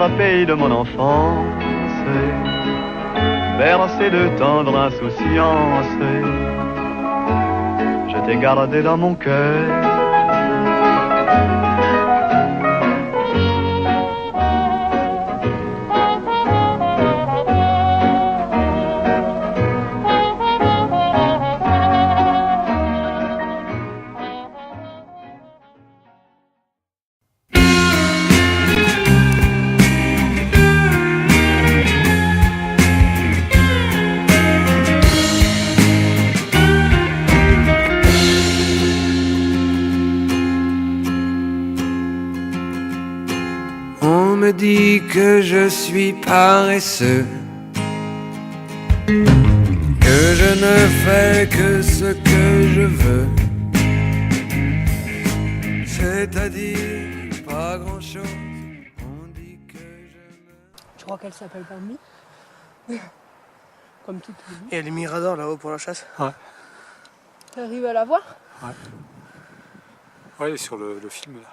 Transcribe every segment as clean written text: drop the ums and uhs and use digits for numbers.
cher pays de mon enfance, bercé de tendre insouciance, je t'ai gardé dans mon cœur. On me dit que je suis paresseux, que je ne fais que ce que je veux, c'est-à-dire pas grand-chose. On dit que je me... Je crois qu'elle s'appelle Bambi. Comme toute Lulu. Il y a les miradors là-haut pour la chasse. Ouais. T'arrives à la voir? Ouais. Ouais, il est sur le film là.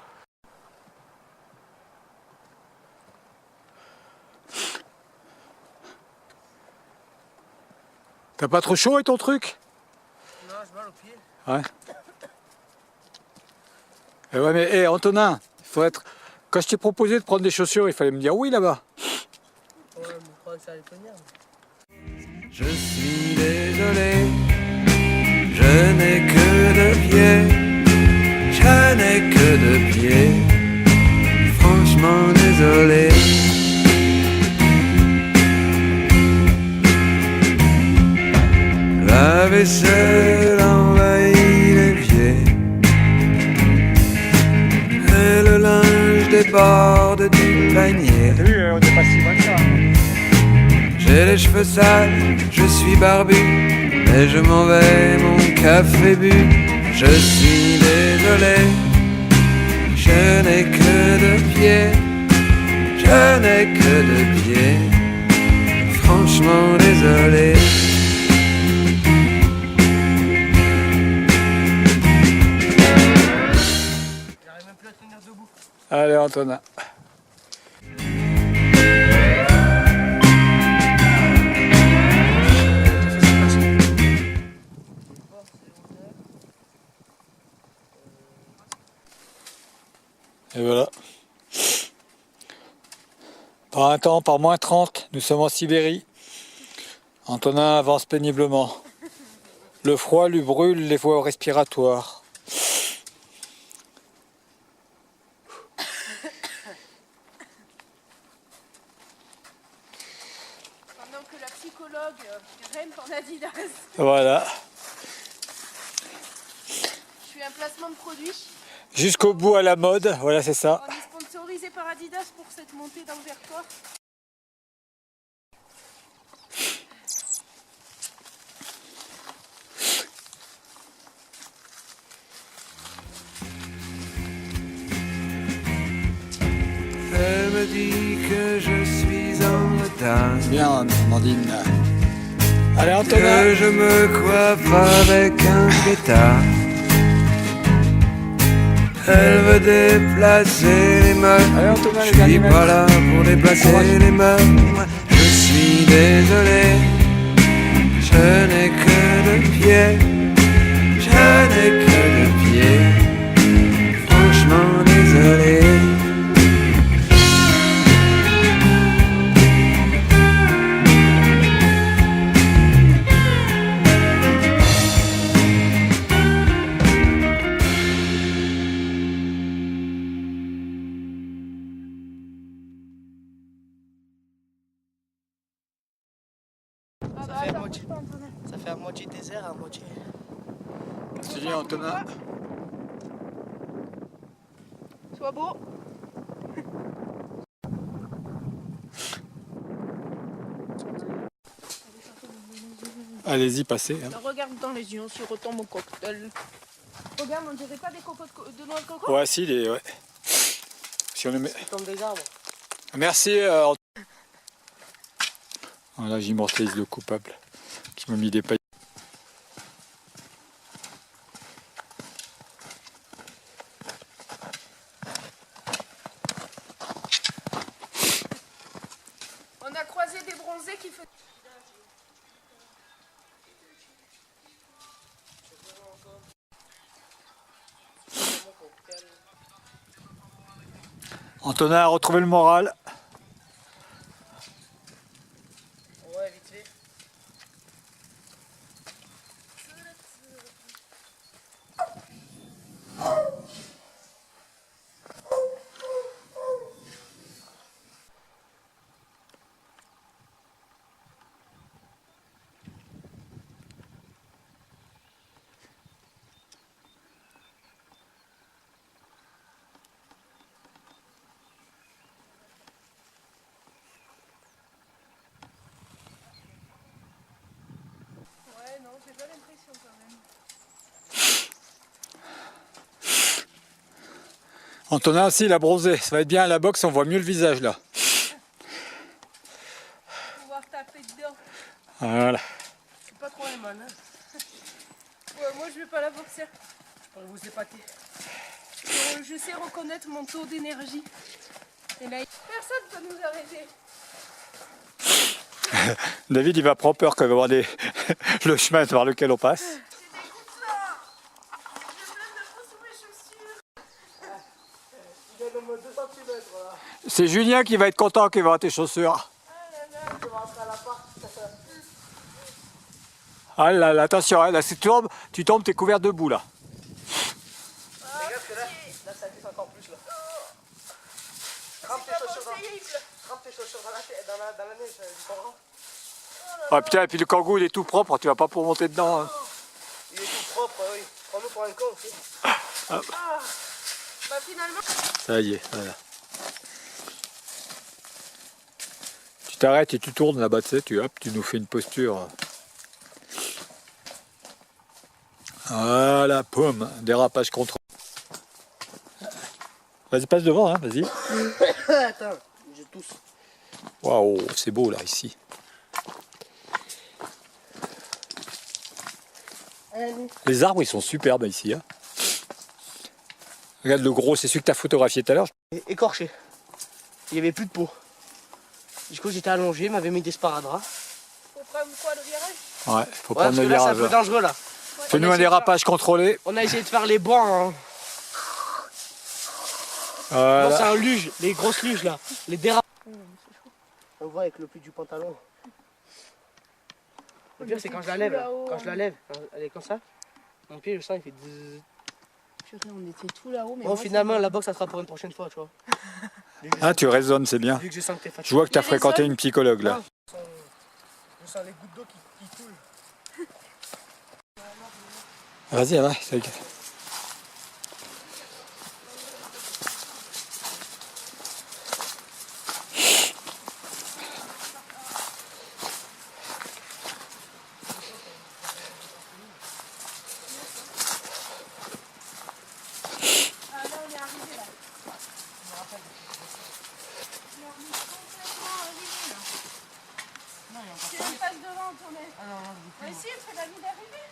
T'as pas trop chaud avec ton truc? Non, j'ai mal aux pieds. Ouais. Eh ouais, mais Antonin, il faut être... Quand je t'ai proposé de prendre des chaussures, il fallait me dire oui là-bas. Ouais, mais je crois que ça allait tenir. Je suis désolé, je n'ai que deux pieds, je n'ai que deux pieds, franchement désolé. La vaisselle envahit les pieds et le linge déborde du panier. T'as vu, on n'est pas si loin que ça. J'ai les cheveux sales, je suis barbu, mais je m'en vais, mon café bu. Je suis désolé, je n'ai que deux pieds, je n'ai que deux pieds, franchement désolé. J'arrive même plus à tenir debout. Allez Antonin. Et voilà. Par un temps, par moins 30, nous sommes en Sibérie. Antonin avance péniblement. Le froid lui brûle les voies respiratoires. Pendant que la psychologue rêve en Adidas. Voilà. Je suis un placement de produit. Jusqu'au bout à la mode, voilà c'est ça. On est sponsorisé par Adidas pour cette montée d'envergure. Elle me dit que je suis en retard, Bien, Amandine. Allez Antonin. que je me coiffe avec un pétard. Elle veut déplacer les meubles, Allez Antonin, je les derniers suis mètres. pas là pour déplacer les meubles. Je suis désolé, je n'ai que deux pieds, je n'ai que deux pieds, franchement désolé. Ça fait à moitié désert, à moitié. C'est bien Antonin. Sois beau. Allez-y, passez. Hein. Regarde dans les yeux, on se retombe au cocktail. Regarde, on dirait pas des de noix de coco? Ouais, si, ouais. Si on les met... Ils tombent des arbres. Merci. Voilà, j'immortalise le coupable qui m'a mis des pailles. qui fait. Antonin a retrouvé le moral. Ouais, vite fait. Ouais, non, j'ai pas l'impression quand même. Antonin aussi, il a bronzé. Ça va être bien à la boxe, on voit mieux le visage là. Pouvoir taper dedans. Voilà. C'est pas trop mal, hein. Ouais, moi je vais pas la boxer. Je pourrais vous épater. Je sais reconnaître mon taux d'énergie. Et là, personne peut nous arrêter. David, il va prendre peur quand il va voir le chemin par lequel on passe. J'ai des gouttes là. J'ai plein de peau sous mes chaussures. Il est au moins 2 cm là. C'est Julien qui va être content qu'il va voir tes chaussures. Je vais rentrer à l'appart. Ah là là, attention, hein, là, si tu tombes, t'es couvert de boue là. Regarde que là ça glisse encore plus là. Trempe tes chaussures dans la tête, dans la neige, tu comprends? Ah putain, et puis le kangou il est tout propre, tu vas pas pour monter dedans. Hein. Il est tout propre, oui. Prends-nous pour un con aussi. Bah finalement. Ça y est, voilà. Tu t'arrêtes et tu tournes là-bas, tu sais, tu nous fais une posture. Voilà, pomme, dérapage contrôlé. Vas-y, passe devant, hein, vas-y. Attends, je tousse. Waouh, c'est beau là, ici. Les arbres, ils sont superbes ici. Hein. Regarde le gros, c'est celui que tu as photographié tout à l'heure. Écorché. Il n'y avait plus de peau. Du coup, j'étais allongé, il m'avait mis des sparadraps. Faut prendre quoi le virage? Ouais, faut Ouais, prendre parce le que là, c'est un virage. peu Là. dangereux là. Fais-nous un dérapage contrôlé. On a essayé de faire les bancs. Hein. Voilà. Non, c'est un luge, les grosses luges là. Les dérapages. On voit avec le pli du pantalon. Le pire, c'est quand je la lève. Là. Quand je la lève, elle est comme ça. Mon pied, je sens, il fait dzz. Purée, on était tout là-haut. Mais Bon, finalement, la boxe, ça sera pour une prochaine fois, tu vois. Ah, tu raisonnes, c'est bien. Vu que je sens que t'es fatigué. Je vois que tu as Les fréquenté sols. une psychologue là. Je sens les gouttes d'eau qui coulent. Vas-y, va, ça y est. Ah là, on est arrivé là. On est complètement arrivé là. C'est une passe devant, ton nez. Mais si, il fait la vie d'arriver.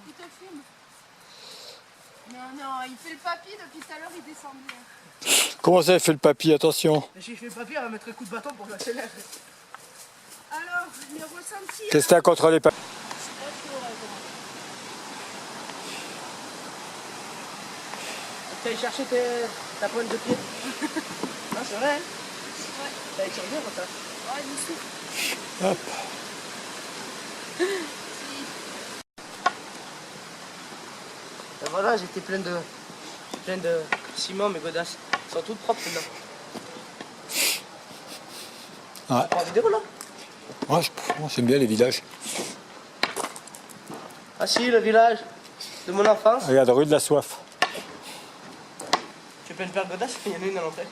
Il te filme. Non, non, il fait le papy depuis tout à l'heure, il descendait. Comment ça, il fait le papy? Attention. Si je fais le papier, elle va mettre un coup de bâton pour que je l'accélère. Alors, le ressenti. Qu'est-ce que tu as contre les papys? Tu allé chercher ta pointe de pied. Non, c'est vrai. Hein. Ouais. T'as été bien comme ça. Ouais, du souffle. Hop. Et voilà, j'étais plein de ciment, mes godasses. Elles sont toutes propres maintenant. Ouais. Tu prends en vidéo là? Moi, j'aime bien les villages. Ah si, le village de mon enfance. Regarde, rue de la Soif. Tu peux une paire godasses? Il y en a une à l'entrée.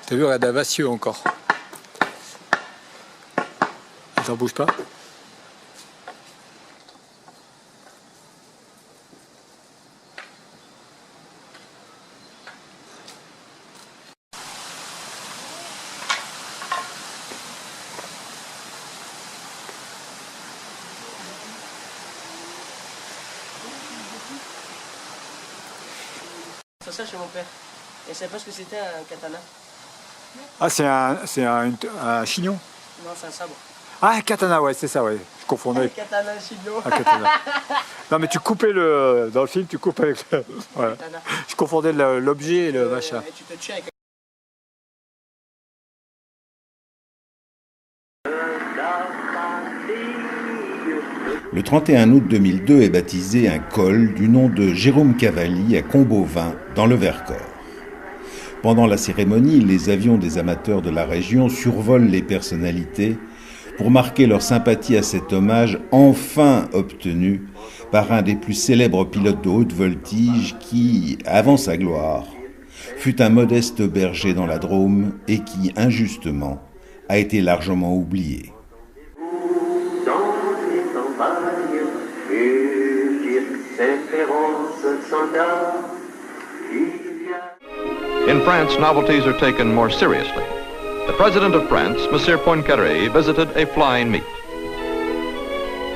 T'as vu, regarde, Vassieux encore. Attends, bouge pas. C'est ça chez mon père. Et je savais pas ce que c'était un katana. Ah, c'est un chignon. Non, c'est un sabre. Ah, un katana, ouais, c'est ça, ouais. Je confondais Un avec katana chignon. un katana. Non, mais tu coupais le... Dans le film, tu coupes avec le... Voilà. Katana. Je confondais l'objet et le machin. Et tu te tues avec Le 31 août 2002 est baptisé un col du nom de Jérôme Cavalli à Combeauvin, dans le Vercors. Pendant la cérémonie, les avions des amateurs de la région survolent les personnalités pour marquer leur sympathie à cet hommage enfin obtenu par un des plus célèbres pilotes de haute voltige qui, avant sa gloire, fut un modeste berger dans la Drôme et qui, injustement, a été largement oublié. In France, novelties are taken more seriously. The President of France, M. Poincaré, visited a flying meet.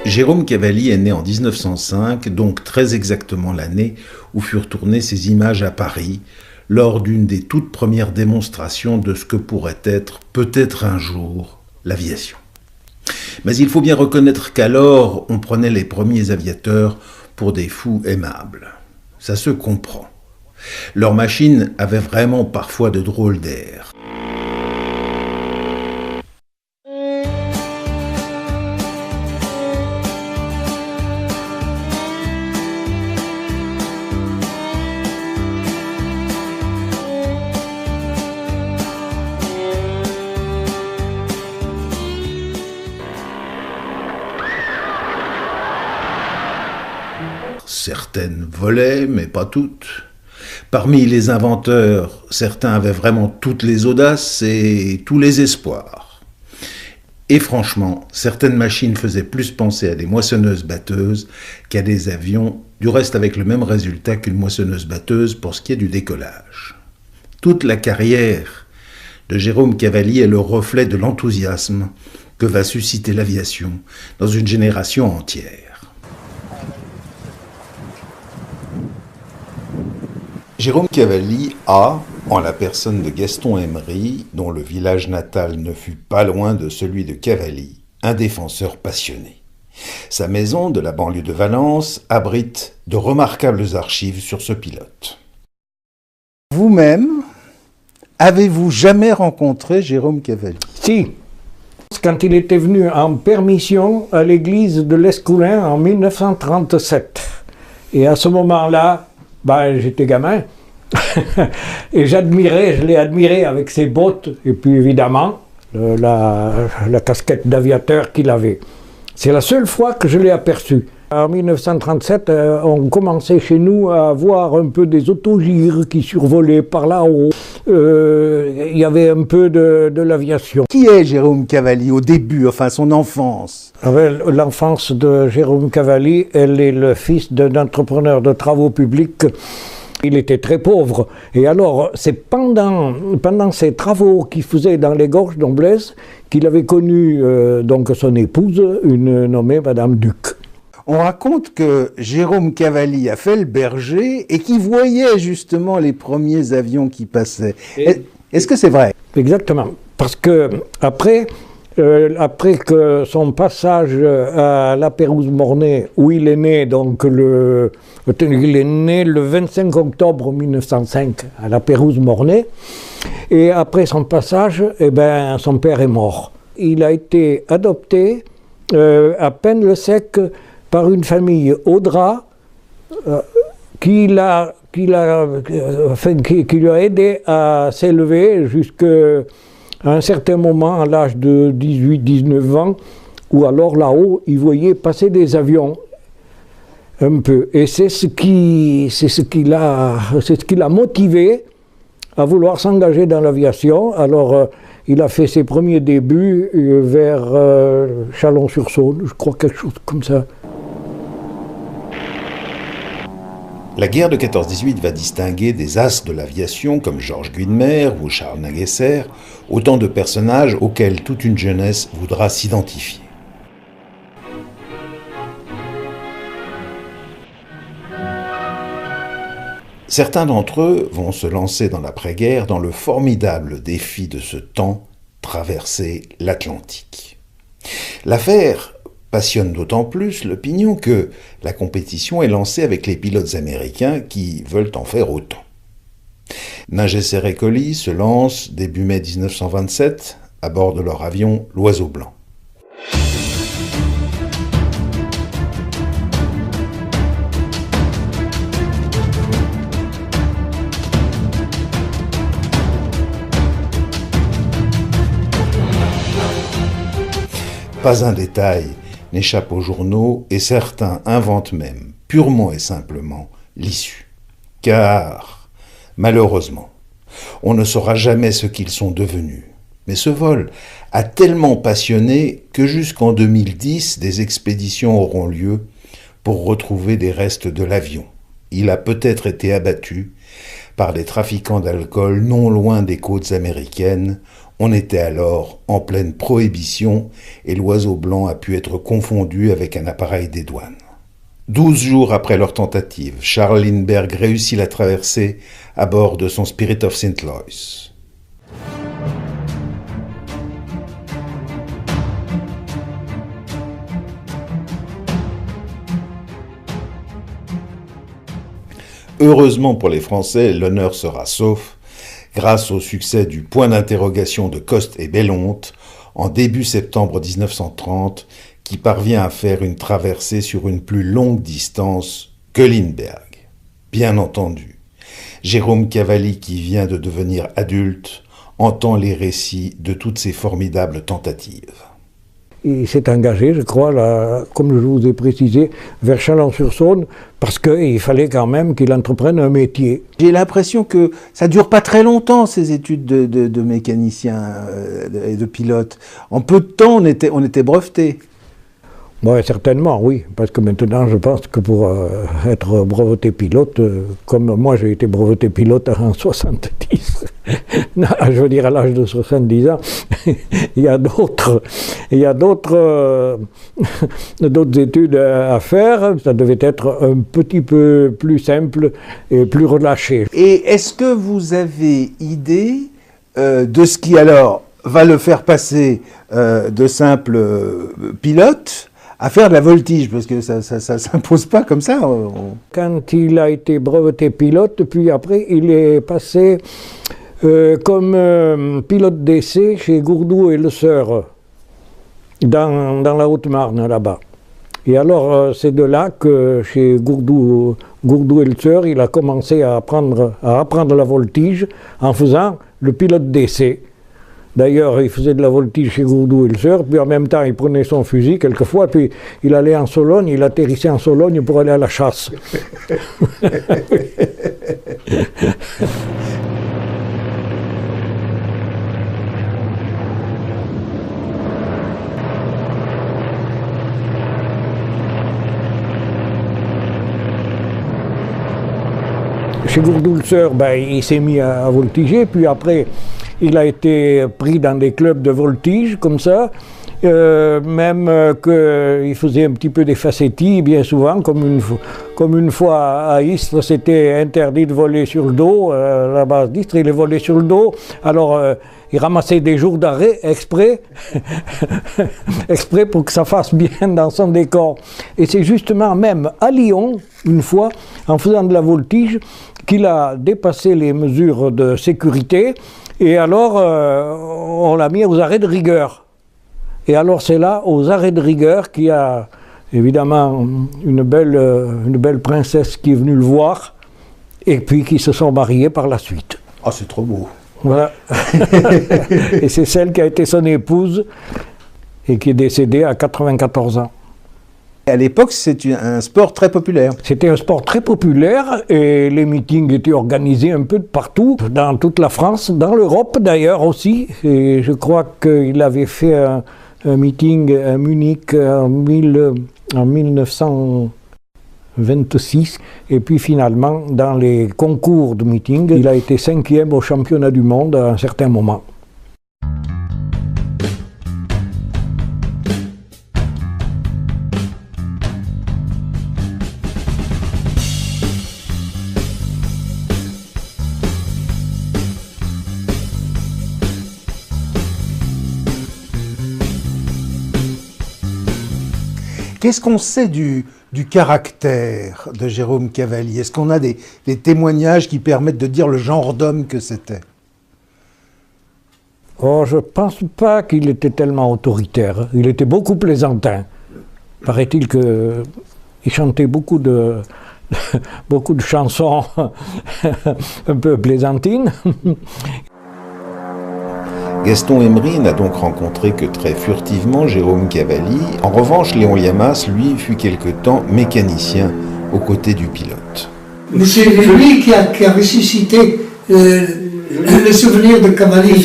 Jérôme Cavalli est né en 1905, donc très exactement l'année où furent tournées ces images à Paris, lors d'une des toutes premières démonstrations de ce que pourrait être, peut-être un jour, l'aviation. Mais il faut bien reconnaître qu'alors, on prenait les premiers aviateurs pour des fous aimables. Ça se comprend. Leurs machines avaient vraiment parfois de drôles d'airs. Certaines volaient, mais pas toutes. Parmi les inventeurs, certains avaient vraiment toutes les audaces et tous les espoirs. Et franchement, certaines machines faisaient plus penser à des moissonneuses-batteuses qu'à des avions, du reste avec le même résultat qu'une moissonneuse-batteuse pour ce qui est du décollage. Toute la carrière de Jérôme Cavalli est le reflet de l'enthousiasme que va susciter l'aviation dans une génération entière. Jérôme Cavalli a, en la personne de Gaston Emery, dont le village natal ne fut pas loin de celui de Cavalli, un défenseur passionné. Sa maison de la banlieue de Valence abrite de remarquables archives sur ce pilote. Vous-même, avez-vous jamais rencontré Jérôme Cavalli? Si, quand il était venu en permission à l'église de l'Escoulin en 1937. Et à ce moment-là, j'étais gamin et je l'ai admiré avec ses bottes et puis évidemment la casquette d'aviateur qu'il avait. C'est la seule fois que je l'ai aperçu. En 1937, on commençait chez nous à voir un peu des autogires qui survolaient par là-haut. Il y avait un peu de l'aviation. Qui est Jérôme Cavalli au début, enfin son enfance? L'enfance de Jérôme Cavalli, elle est le fils d'un entrepreneur de travaux publics. Il était très pauvre. Et alors, c'est pendant ces travaux qu'il faisait dans les gorges d'Omblaise qu'il avait connu donc son épouse, une nommée Madame Duc. On raconte que Jérôme Cavalli a fait le berger et qu'il voyait justement les premiers avions qui passaient. Est-ce que c'est vrai? Exactement. Parce que après que son passage à La Pérouse-Mornay, où il est né, donc il est né le 25 octobre 1905 à La Pérouse-Mornay, et après son passage, son père est mort. Il a été adopté à Peine-le-Sec par une famille Audra qui lui a aidé à s'élever jusqu'à un certain moment, à l'âge de 18-19 ans, où alors là-haut, il voyait passer des avions un peu. Et c'est ce qui l'a motivé à vouloir s'engager dans l'aviation. Alors, il a fait ses premiers débuts vers Chalon-sur-Saône, je crois, quelque chose comme ça. La guerre de 14-18 va distinguer des as de l'aviation comme Georges Guynemer ou Charles Naguesser, autant de personnages auxquels toute une jeunesse voudra s'identifier. Certains d'entre eux vont se lancer dans l'après-guerre dans le formidable défi de ce temps, traverser l'Atlantique. L'affaire passionne d'autant plus l'opinion que la compétition est lancée avec les pilotes américains qui veulent en faire autant. Nungesser et Colli se lancent début mai 1927 à bord de leur avion l'Oiseau Blanc. Pas un détail n'échappe aux journaux et certains inventent même, purement et simplement, l'issue. Car, malheureusement, on ne saura jamais ce qu'ils sont devenus. Mais ce vol a tellement passionné que jusqu'en 2010, des expéditions auront lieu pour retrouver des restes de l'avion. Il a peut-être été abattu par des trafiquants d'alcool non loin des côtes américaines. On était alors en pleine prohibition et l'Oiseau Blanc a pu être confondu avec un appareil des douanes. 12 jours après leur tentative, Charles Lindbergh réussit la traversée à bord de son Spirit of St. Louis. Heureusement pour les Français, l'honneur sera sauf grâce au succès du point d'interrogation de Coste et Bellonte en début septembre 1930, qui parvient à faire une traversée sur une plus longue distance que Lindbergh. Bien entendu, Jérôme Cavalli, qui vient de devenir adulte, entend les récits de toutes ces formidables tentatives. Il s'est engagé, je crois, là, comme je vous ai précisé, vers Chalon-sur-Saône, parce qu'il fallait quand même qu'il entreprenne un métier. J'ai l'impression que ça ne dure pas très longtemps, ces études de mécanicien et de pilote. En peu de temps, on était breveté. Oui, certainement, oui, parce que maintenant, je pense que pour être breveté pilote, comme moi j'ai été breveté pilote en 70, non, je veux dire à l'âge de 70 ans, il y a d'autres études à faire. Ça devait être un petit peu plus simple et plus relâché. Et est-ce que vous avez idée de ce qui alors va le faire passer de simple pilote à faire de la voltige, parce que ça s'impose pas comme ça. Quand il a été breveté pilote, puis après il est passé comme pilote d'essai chez Gourdou et Le Seur, dans la Haute-Marne, là-bas. Et alors c'est de là que chez Gourdou et Le Seur, il a commencé à apprendre la voltige en faisant le pilote d'essai. D'ailleurs, il faisait de la voltige chez Gourdou et Le Seur, puis en même temps, il prenait son fusil quelquefois, puis il allait en Sologne, il atterrissait en Sologne pour aller à la chasse. Chez Gourdou-Le Seur, il s'est mis à voltiger, puis après, il a été pris dans des clubs de voltige, comme ça, même qu'il faisait un petit peu des facettis, bien souvent, comme une fois à Istres, c'était interdit de voler sur le dos, la base d'Istres, il est volé sur le dos, alors il ramassait des jours d'arrêt exprès, exprès pour que ça fasse bien dans son décor. Et c'est justement même à Lyon, une fois, en faisant de la voltige, qu'il a dépassé les mesures de sécurité, et alors on l'a mis aux arrêts de rigueur. Et alors c'est là, aux arrêts de rigueur, qu'il y a évidemment une belle princesse qui est venue le voir, et puis qui se sont mariés par la suite. Ah, c'est trop beau. Voilà. Et c'est celle qui a été son épouse, et qui est décédée à 94 ans. À l'époque, c'est un sport très populaire. C'était un sport très populaire et les meetings étaient organisés un peu de partout, dans toute la France, dans l'Europe d'ailleurs aussi. Et je crois qu'il avait fait un meeting à Munich en 1926. Et puis finalement, dans les concours de meeting, il a été 5e au championnat du monde à un certain moment. Qu'est-ce qu'on sait du caractère de Jérôme Cavalli? Est-ce qu'on a des témoignages qui permettent de dire le genre d'homme que c'était? Oh, je ne pense pas qu'il était tellement autoritaire. Il était beaucoup plaisantin. Paraît-il qu'il chantait beaucoup de chansons un peu plaisantines. Gaston Emery n'a donc rencontré que très furtivement Jérôme Cavalli. En revanche, Léon Liamas, lui, fut quelque temps mécanicien aux côtés du pilote. Mais c'est lui qui a ressuscité le souvenir de Cavalli.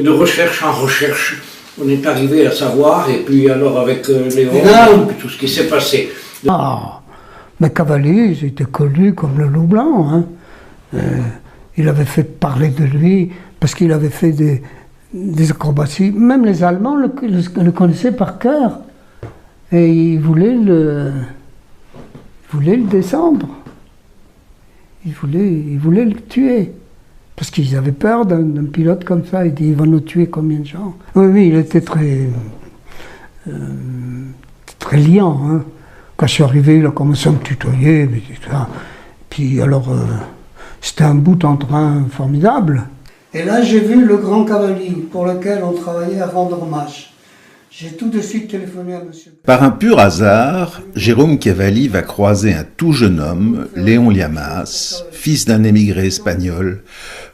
De recherche en recherche, on est arrivé à savoir, et puis alors avec Léon, tout ce qui s'est passé. Ah, mais Cavalli, il était connu comme le loup blanc. Hein. Il avait fait parler de lui parce qu'il avait fait des acrobaties. Même les Allemands le connaissaient par cœur. Et ils voulaient le descendre. Ils voulaient le tuer. Parce qu'ils avaient peur d'un pilote comme ça. Ils disaient, il va nous tuer combien de gens? Oui, il était très liant. Hein. Quand je suis arrivé, il a commencé à me tutoyer. Puis alors, c'était un bout en train formidable. Et là, j'ai vu le grand Cavalli, pour lequel on travaillait à rendre hommage. J'ai tout de suite téléphoné à monsieur. Par un pur hasard, Jérôme Cavalli va croiser un tout jeune homme, Léon Liamas, fils d'un émigré espagnol,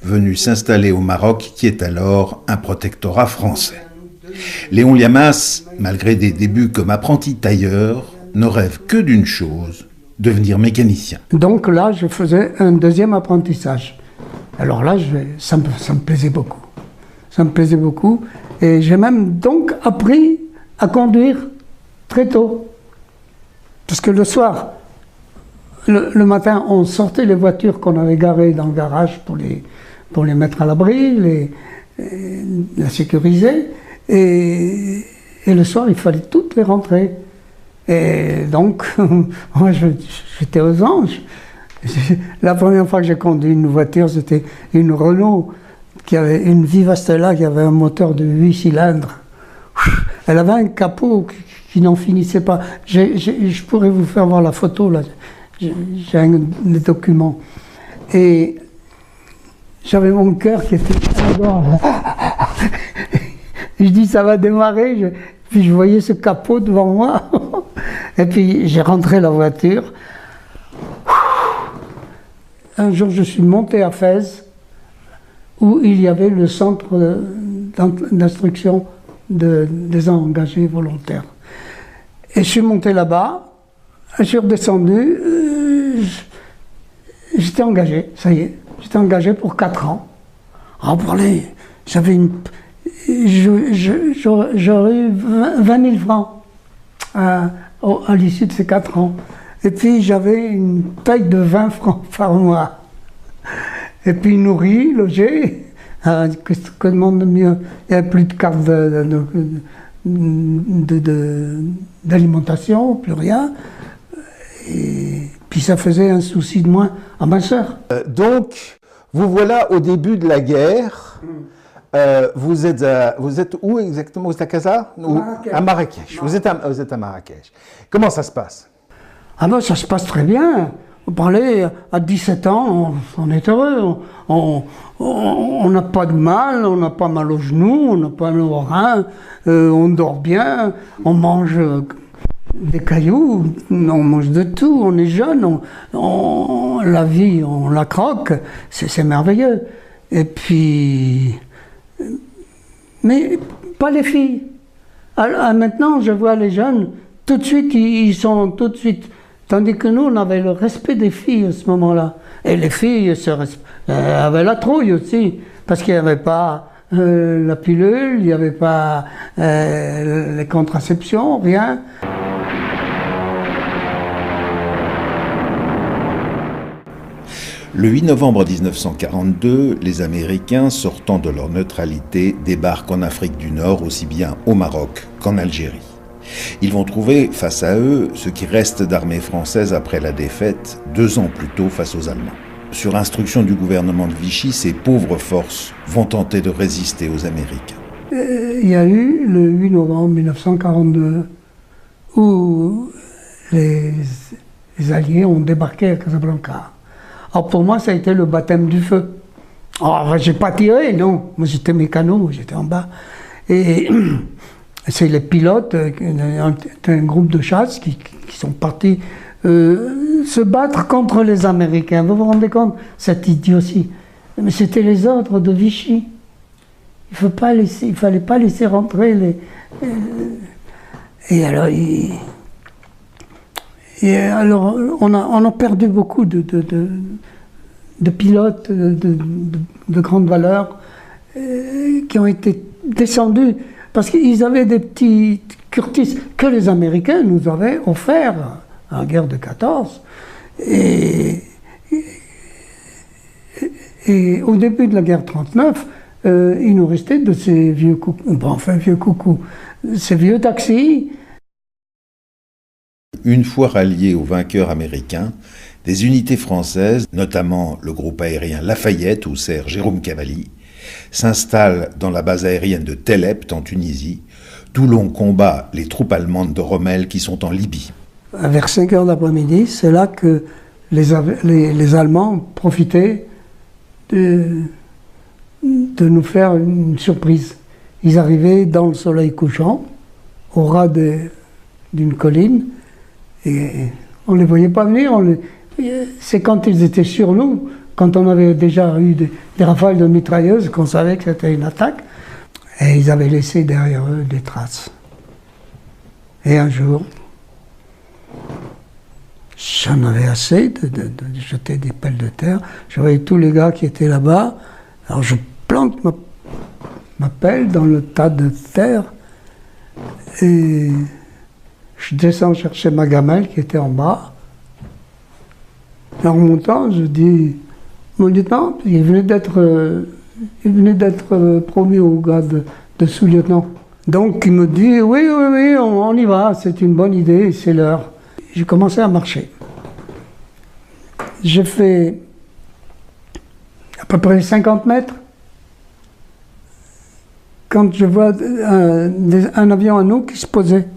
venu s'installer au Maroc, qui est alors un protectorat français. Léon Liamas, malgré des débuts comme apprenti tailleur, ne rêve que d'une chose, devenir mécanicien. Donc là, je faisais un deuxième apprentissage. Alors là, ça me plaisait beaucoup. Ça me plaisait beaucoup. Et j'ai même donc appris à conduire très tôt. Parce que le soir, le matin, on sortait les voitures qu'on avait garées dans le garage pour les mettre à l'abri, les sécuriser. Et le soir, il fallait toutes les rentrer. Et donc, moi, j'étais aux anges. La première fois que j'ai conduit une voiture, c'était une Renault qui avait une Viva Stella qui avait un moteur de 8 cylindres. Elle avait un capot qui n'en finissait pas. Je pourrais vous faire voir la photo, là. J'ai des documents. Et j'avais mon cœur qui était à la gorge. Je dis, ça va démarrer. Puis je voyais ce capot devant moi. Et puis j'ai rentré la voiture. Un jour, je suis monté à Fès, où il y avait le centre d'instruction des engagés volontaires. Et je suis monté là-bas, je suis redescendu, j'étais engagé, ça y est, j'étais engagé pour 4 ans. J'avais j'aurais eu 20 000 francs à l'issue de ces 4 ans. Et puis j'avais une paye de 20 francs par mois. Et puis nourri, logé, que demande de mieux? Il n'y avait plus de carte d'alimentation, plus rien. Et puis ça faisait un souci de moins à ma sœur. Donc, vous voilà au début de la guerre. Vous êtes où exactement? Vous êtes à Casa? À Marrakech. Vous êtes à Marrakech. Comment ça se passe? Ah ben ça se passe très bien. Vous parlez, à 17 ans, on est heureux. On n'a pas de mal, on n'a pas mal aux genoux, on n'a pas mal aux reins, on dort bien, on mange des cailloux, on mange de tout, on est jeune, la vie, on la croque, c'est merveilleux. Et puis... Mais pas les filles. Alors, maintenant, je vois les jeunes, tout de suite, ils sont tout de suite... Tandis que nous, on avait le respect des filles à ce moment-là. Et les filles avaient la trouille aussi, parce qu'il n'y avait pas la pilule, il n'y avait pas les contraceptions, rien. Le 8 novembre 1942, les Américains, sortant de leur neutralité, débarquent en Afrique du Nord, aussi bien au Maroc qu'en Algérie. Ils vont trouver face à eux ce qui reste d'armée française après la défaite 2 ans plus tôt face aux Allemands. Sur instruction du gouvernement de Vichy, ces pauvres forces vont tenter de résister aux Américains. Il y a eu le 8 novembre 1942 où les Alliés ont débarqué à Casablanca. Alors pour moi, ça a été le baptême du feu. Alors, j'ai pas tiré, non. Moi, j'étais mécano, j'étais en bas. Et c'est les pilotes, un groupe de chasse qui sont partis se battre contre les Américains. Vous vous rendez compte, cette idiotie? Mais c'était les ordres de Vichy. Il fallait pas laisser rentrer les... Et alors, on a perdu beaucoup de pilotes de grande valeur qui ont été descendus parce qu'ils avaient des petits Curtis que les Américains nous avaient offerts en la guerre de 14. Et au début de la guerre 39, il nous restait de ces vieux coucous, ces vieux taxis. Une fois ralliés aux vainqueurs américains, des unités françaises, notamment le groupe aérien Lafayette où sert Jérôme Cavalli, s'installent dans la base aérienne de Tel Ept en Tunisie, d'où l'on combat les troupes allemandes de Rommel qui sont en Libye. Vers 5 heures d'après-midi, c'est là que les Allemands profitaient de nous faire une surprise. Ils arrivaient dans le soleil couchant, au ras d'une colline, et on ne les voyait pas venir. C'est quand ils étaient sur nous, quand on avait déjà eu des rafales de mitrailleuses, qu'on savait que c'était une attaque, et ils avaient laissé derrière eux des traces. Et un jour, j'en avais assez de jeter des pelles de terre. Je voyais tous les gars qui étaient là-bas. Alors je plante ma pelle dans le tas de terre et je descends chercher ma gamelle qui était en bas. Et en remontant, je dis, mon lieutenant, il venait d'être promu au grade de sous-lieutenant. Donc il me dit, oui, on y va, c'est une bonne idée, c'est l'heure. J'ai commencé à marcher. J'ai fait à peu près 50 mètres. Quand je vois un avion à nous qui se posait.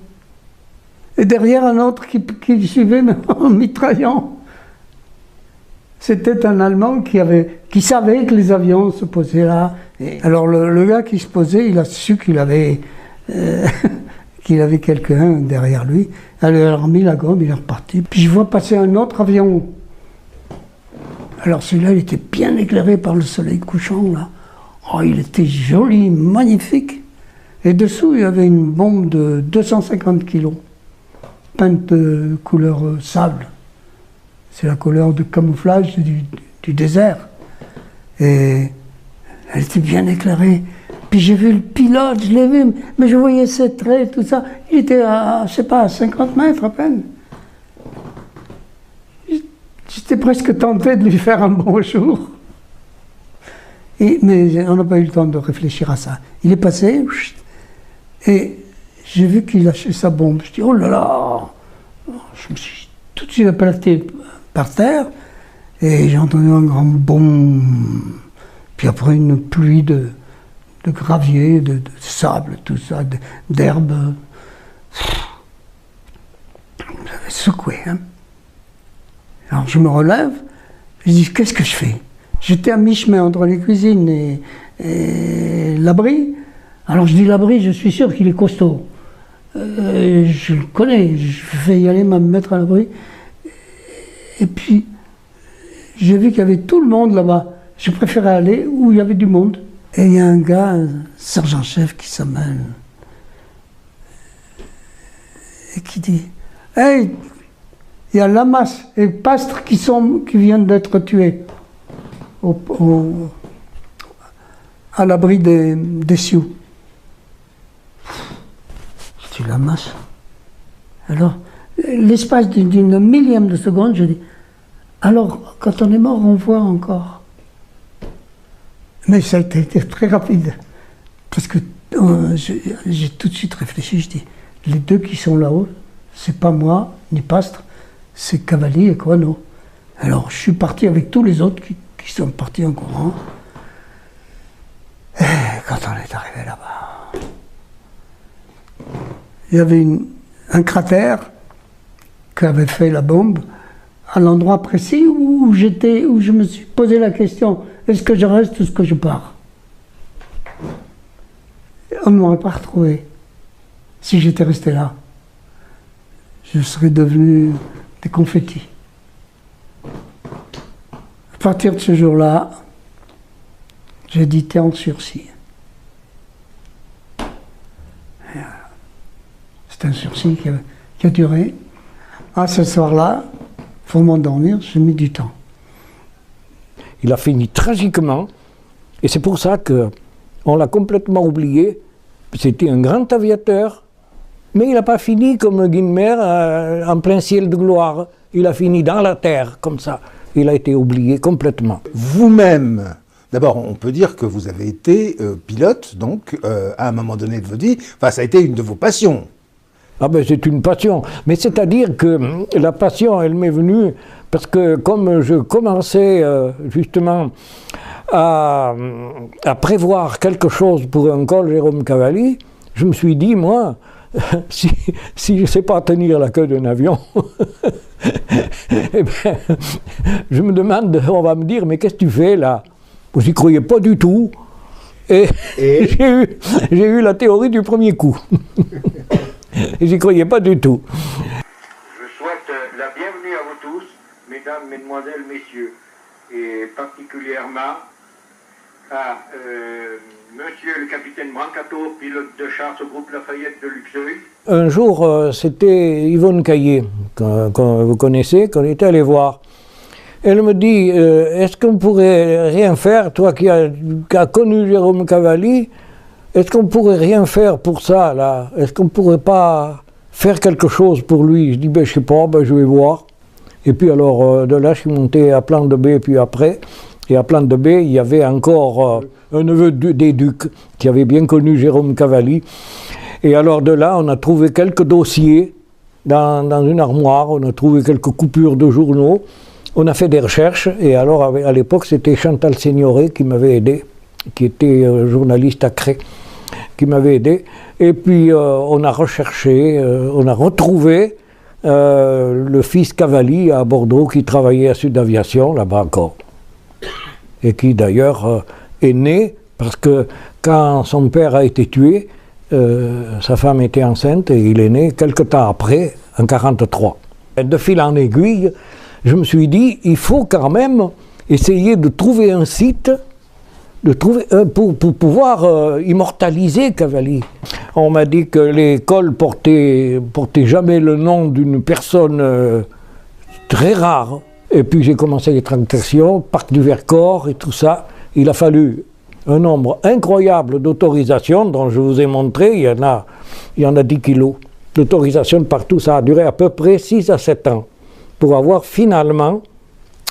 Et derrière un autre qui suivait en mitraillant. C'était un Allemand qui savait que les avions se posaient là. Et alors le gars qui se posait, il a su qu'il avait quelqu'un derrière lui. Alors il a remis la gomme, il est reparti. Puis je vois passer un autre avion. Alors celui-là, il était bien éclairé par le soleil couchant, là. Oh, il était joli, magnifique. Et dessous, il y avait une bombe de 250 kilos, peinte de couleur sable. C'est la couleur de camouflage du désert. Et elle était bien éclairée. Puis j'ai vu le pilote, je l'ai vu, mais je voyais ses traits, tout ça. Il était à, je sais pas, à 50 mètres à peine. J'étais presque tenté de lui faire un bonjour. Mais on n'a pas eu le temps de réfléchir à ça. Il est passé, et j'ai vu qu'il lâchait sa bombe. Je dis, oh là là! Je me suis tout de suite aplaté par terre, et j'ai entendu un grand boum. Puis après une pluie de gravier, de sable, tout ça, d'herbe. J'avais secoué, hein. Alors je me relève, je dis, qu'est-ce que je fais? J'étais à mi-chemin entre les cuisines et l'abri. Alors je dis, l'abri, je suis sûr qu'il est costaud. Je le connais, je vais y aller me mettre à l'abri. Et puis, j'ai vu qu'il y avait tout le monde là-bas. Je préférais aller où il y avait du monde. Et il y a un gars, un sergent-chef qui s'amène et qui dit, « Hey, il y a Lamas et Pastre qui viennent d'être tués à l'abri des Sioux. » Je dis, Lamas. Alors, l'espace d'une millième de seconde, je dis, alors, quand on est mort, on voit encore. Mais ça a été très rapide, parce que j'ai tout de suite réfléchi, je dis, les deux qui sont là-haut, c'est pas moi, ni Pastre, c'est Cavalli et Coano. Alors, je suis parti avec tous les autres qui sont partis en courant. Et quand on est arrivé là-bas, il y avait un cratère qu'avait fait la bombe à l'endroit précis où je me suis posé la question, est-ce que je reste ou est-ce que je pars? On ne m'aurait pas retrouvé si j'étais resté là. Je serais devenu des confettis. À partir de ce jour-là, j'ai dit t'es en sursis. C'est un sursis qui a duré. Ah, ce soir-là, pour m'endormir, j'ai mis du temps. Il a fini tragiquement, et c'est pour ça qu'on l'a complètement oublié. C'était un grand aviateur, mais il n'a pas fini comme Guinemer en plein ciel de gloire. Il a fini dans la terre, comme ça. Il a été oublié complètement. Vous-même, d'abord, on peut dire que vous avez été pilote, donc, à un moment donné de votre vie. Enfin, ça a été une de vos passions. Ah ben c'est une passion, mais c'est-à-dire que la passion, elle m'est venue parce que comme je commençais justement à prévoir quelque chose pour un col Jérôme Cavalli, je me suis dit, moi, si je ne sais pas tenir la queue d'un avion, eh bien, je me demande, on va me dire, mais qu'est-ce que tu fais là? Je n'y croyais pas du tout, et j'ai eu la théorie du premier coup. Et j'y croyais pas du tout. Je souhaite la bienvenue à vous tous, mesdames, mesdemoiselles, messieurs, et particulièrement à monsieur le capitaine Brancato, pilote de chasse au groupe Lafayette de Luxeuil. Un jour, c'était Yvonne Caillé, que vous connaissez, qu'on était allé voir. Elle me dit, est-ce qu'on pourrait rien faire, toi qui as connu Jérôme Cavalli, est-ce qu'on pourrait rien faire pour ça, là? Est-ce qu'on pourrait pas faire quelque chose pour lui? Je dis, ben, je sais pas, ben, je vais voir. Et puis alors, de là, je suis monté à Plan de Baie, puis après. Et à Plan de Baie, il y avait encore un neveu des Ducs, qui avait bien connu Jérôme Cavalli. Et alors de là, on a trouvé quelques dossiers dans une armoire, on a trouvé quelques coupures de journaux. On a fait des recherches, et alors, à l'époque, c'était Chantal Signoret qui m'avait aidé, qui était journaliste à Cré, qui m'avait aidé. Et puis on a recherché, on a retrouvé le fils Cavalli à Bordeaux qui travaillait à Sud Aviation, là-bas encore. Et qui d'ailleurs est né parce que quand son père a été tué, sa femme était enceinte et il est né quelque temps après, en 1943. De fil en aiguille, je me suis dit, il faut quand même essayer de trouver un site pour pouvoir immortaliser Cavalli. On m'a dit que les cols portaient jamais le nom d'une personne très rare. Et puis j'ai commencé les tractations, Parc du Vercors et tout ça. Il a fallu un nombre incroyable d'autorisations dont je vous ai montré, il y en a 10 kilos d'autorisations de partout. Ça a duré à peu près 6 à 7 ans pour avoir finalement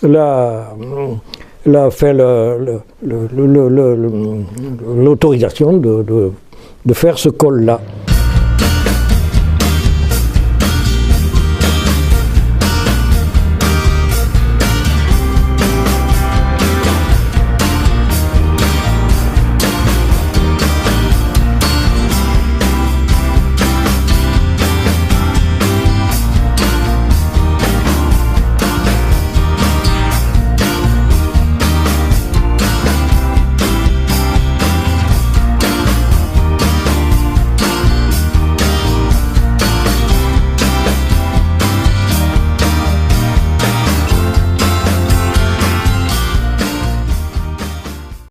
l'autorisation de faire ce col-là.